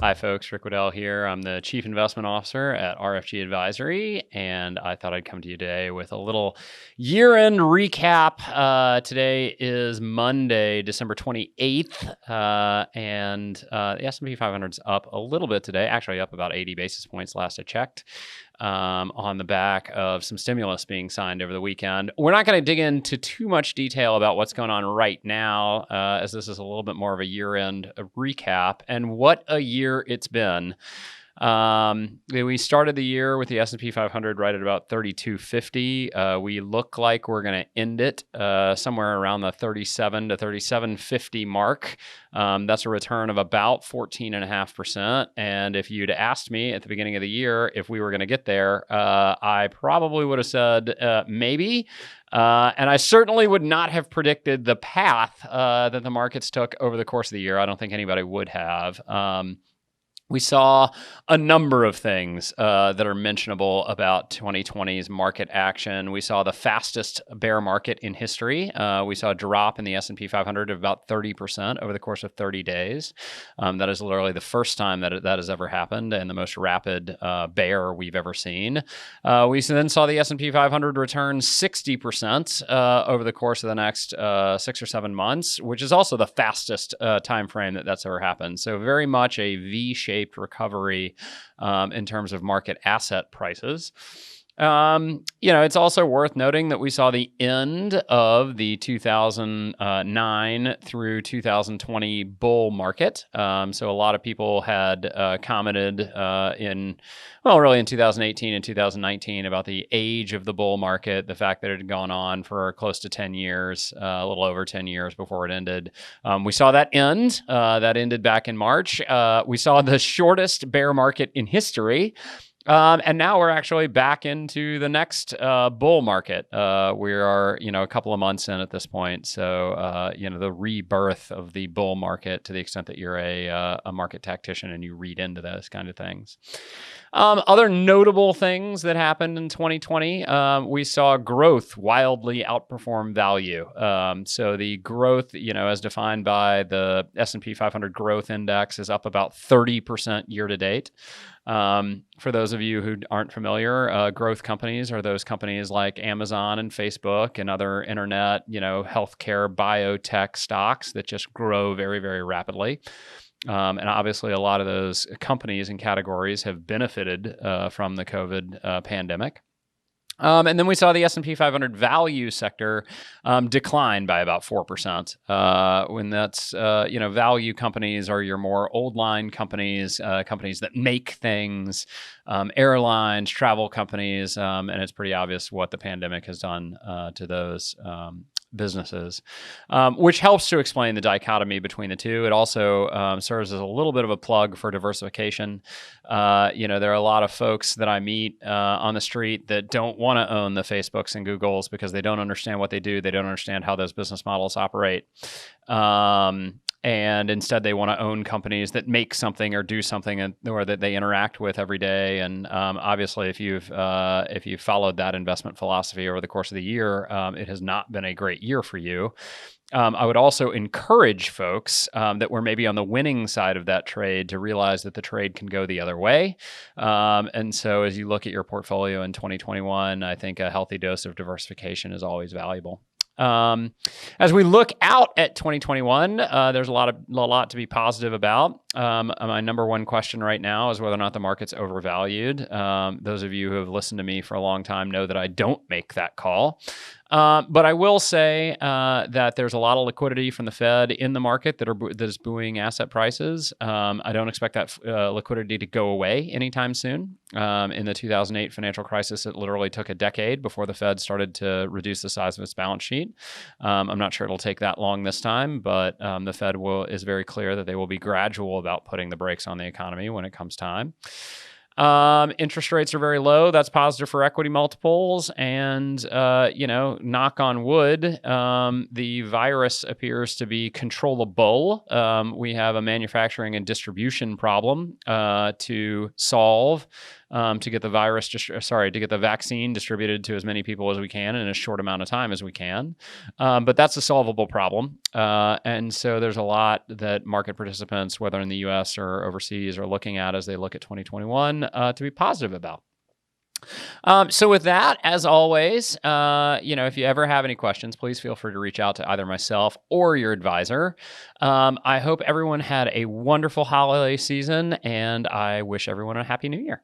Hi, folks. Rick Wedell here. I'm the Chief Investment Officer at RFG Advisory, and I thought I'd come to you today with a little year-end recap. Today is Monday, December 28th, and the S&P 500 is up a little bit today, actually up about 80 basis points last I checked. On the back of some stimulus being signed over the weekend. We're not going to dig into too much detail about what's going on right now, as this is a little bit more of a year-end recap, and what a year it's been. We started the year with the S&P 500 right at about 3250. We look like we're going to end it somewhere around the 37 to 3750 mark. That's a return of about 14.5%. And if you'd asked me at the beginning of the year if we were going to get there, I probably would have said maybe. And I certainly would not have predicted the path that the markets took over the course of the year. I don't think anybody would have. We saw a number of things that are mentionable about 2020's market action. We saw the fastest bear market in history. We saw a drop in the S&P 500 of about 30% over the course of 30 days. That is literally the first time that that has ever happened and the most rapid bear we've ever seen. We then saw the S&P 500 return 60% over the course of the next 6 or 7 months, which is also the fastest time frame that that's ever happened. So very much a V-shaped recovery in terms of market asset prices. It's also worth noting that we saw the end of the 2009 through 2020 bull market. So a lot of people had commented in 2018 and 2019 about the age of the bull market, the fact that it had gone on for close to 10 years, a little over 10 years before it ended. We saw that end. That ended back in March. We saw the shortest bear market in history. And now we're actually back into the next bull market. We are, a couple of months in at this point. So, the rebirth of the bull market to the extent that you're a market tactician and you read into those kind of things. Other notable things that happened in 2020, we saw growth wildly outperform value. So the growth, as defined by the S&P 500 growth index, is up about 30% year to date. For those of you who aren't familiar, growth companies are those companies like Amazon and Facebook and other internet, healthcare, biotech stocks that just grow very, very rapidly. And obviously, a lot of those companies and categories have benefited from the COVID pandemic. And then we saw the S&P 500 value sector decline by about 4%. When that's, value companies are your more old line companies, companies that make things, airlines, travel companies, and it's pretty obvious what the pandemic has done to those businesses, which helps to explain the dichotomy between the two. It also serves as a little bit of a plug for diversification. There are a lot of folks that I meet on the street that don't want to own the Facebooks and Googles because they don't understand what they do. They don't understand how those business models operate. And instead, they want to own companies that make something or do something or that they interact with every day. And obviously, if you've followed that investment philosophy over the course of the year, it has not been a great year for you. I would also encourage folks that were maybe on the winning side of that trade to realize that the trade can go the other way. And so as you look at your portfolio in 2021, I think a healthy dose of diversification is always valuable. As we look out at 2021, there's a lot to be positive about. My number one question right now is whether or not the market's overvalued. Those of you who have listened to me for a long time know that I don't make that call. But I will say that there's a lot of liquidity from the Fed in the market that is buoying asset prices. I don't expect that liquidity to go away anytime soon. In the 2008 financial crisis, it literally took a decade before the Fed started to reduce the size of its balance sheet. I'm not sure it'll take that long this time, but the Fed is very clear that they will be gradual about putting the brakes on the economy when it comes time. Interest rates are very low. That's positive for equity multiples. And, knock on wood, the virus appears to be controllable. We have a manufacturing and distribution problem to solve. to get the to get the vaccine distributed to as many people as we can in as short amount of time as we can. But that's a solvable problem. And so there's a lot that market participants, whether in the US or overseas, are looking at as they look at 2021 to be positive about. So with that, as always, if you ever have any questions, please feel free to reach out to either myself or your advisor. I hope everyone had a wonderful holiday season, and I wish everyone a happy new year.